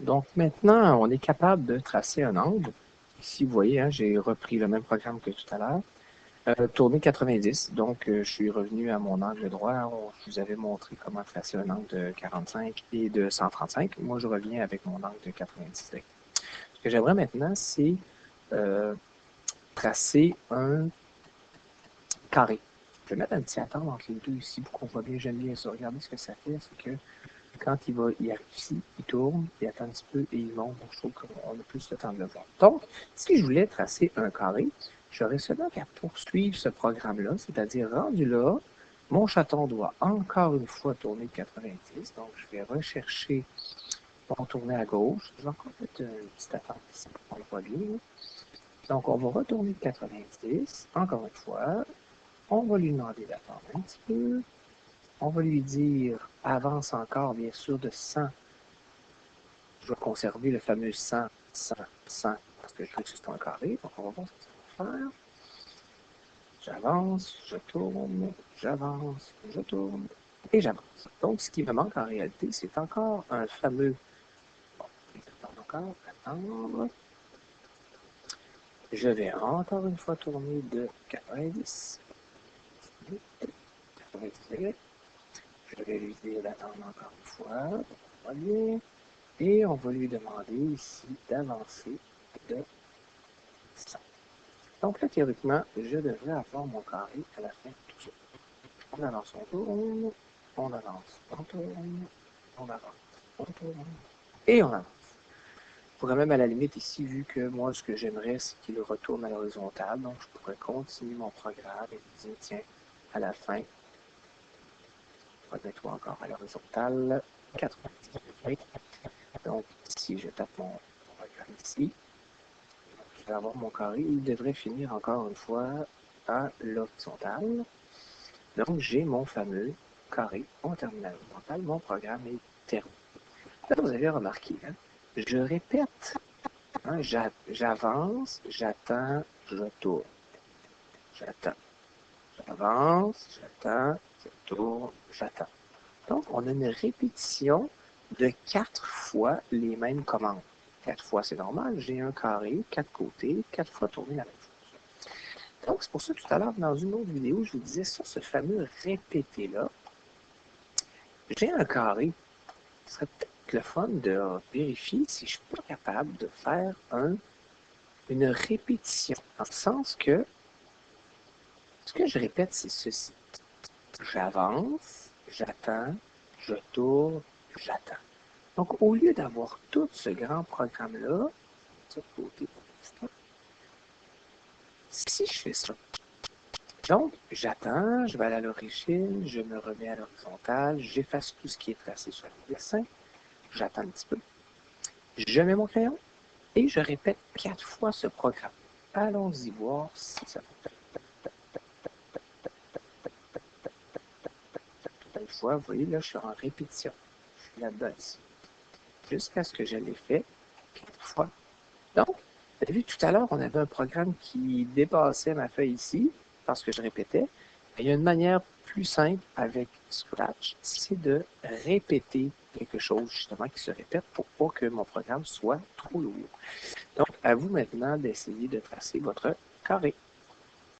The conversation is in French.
Donc maintenant, on est capable de tracer un angle. Ici, vous voyez, hein, j'ai repris le même programme que tout à l'heure. Tourner 90, donc je suis revenu à mon angle droit. Je vous avais montré comment tracer un angle de 45 et de 135. Moi, je reviens avec mon angle de 90. Ce que j'aimerais maintenant, c'est tracer un carré. Je vais mettre un petit attendre entre les deux ici pour qu'on voit bien. J'aime bien ça. Regardez ce que ça fait, c'est que quand il arrive ici, il tourne, il attend un petit peu et il monte. Donc, je trouve qu'on a plus le temps de le voir. Donc, si je voulais tracer un carré, j'aurais seulement qu'à poursuivre ce programme-là, c'est-à-dire rendu là, mon chaton doit encore une fois tourner 90. Donc, je vais rechercher pour tourner à gauche. Je vais encore mettre une petite attente ici pour qu'on le voit bien. Donc, on va retourner 90. Encore une fois, on va lui demander d'attendre un petit peu. On va lui dire avance encore, bien sûr, de 100. Je vais conserver le fameux 100, 100, 100, parce que je veux que c'est un carré. Donc, on va voir ce que ça va faire. J'avance, je tourne, j'avance, je tourne, et j'avance. Donc, ce qui me manque en réalité, c'est encore un fameux... Bon, encore, attendre. Je vais encore une fois tourner de 90. 90 degrés. Je vais lui dire d'attendre encore une fois. On va bien. Et on va lui demander ici d'avancer de 100. Donc là, théoriquement, je devrais avoir mon carré à la fin de tout ça. On avance, on tourne, on avance, on tourne, on avance, on tourne, et on avance. Je pourrais même à la limite ici, vu que moi, ce que j'aimerais, c'est qu'il retourne à l'horizontale. Donc, je pourrais continuer mon programme et dire, tiens, à la fin, remets-toi encore à l'horizontale, 90 degrés. Donc, si je tape mon programme ici, je vais avoir mon carré. Il devrait finir encore une fois à l'horizontale. Donc, j'ai mon fameux carré en terminale horizontale. Mon programme est terminé. Là, vous avez remarqué, hein, je répète, hein, j'avance, j'attends, je tourne. J'attends, j'avance, j'attends, je tourne, j'attends. Donc, on a une répétition de 4 fois les mêmes commandes. 4 fois, c'est normal. J'ai un carré, 4 côtés, 4 fois tourner la même chose. Donc, c'est pour ça que tout à l'heure, dans une autre vidéo, je vous disais ça, ce fameux répéter-là. J'ai un carré. Ce serait peut-être le fun de vérifier si je suis pas capable de faire une répétition. Dans le sens que ce que je répète, c'est ceci. J'avance, j'attends, je tourne, j'attends. Donc, au lieu d'avoir tout ce grand programme-là, ça de côté pour l'instant, si je fais ça, donc, j'attends, je vais aller à l'origine, je me remets à l'horizontale, j'efface tout ce qui est tracé sur le dessin, j'attends un petit peu, je mets mon crayon et je répète 4 fois ce programme. Allons-y voir si ça fait. Une fois, vous voyez, là, je suis en répétition. Je suis là-dedans ici. Jusqu'à ce que je l'ai fait 4 fois. Donc, vous avez vu tout à l'heure, on avait un programme qui dépassait ma feuille ici, parce que je répétais. Il y a une manière plus simple avec Scratch, c'est de répéter quelque chose justement qui se répète pour pas que mon programme soit trop lourd. Donc, à vous maintenant d'essayer de tracer votre carré.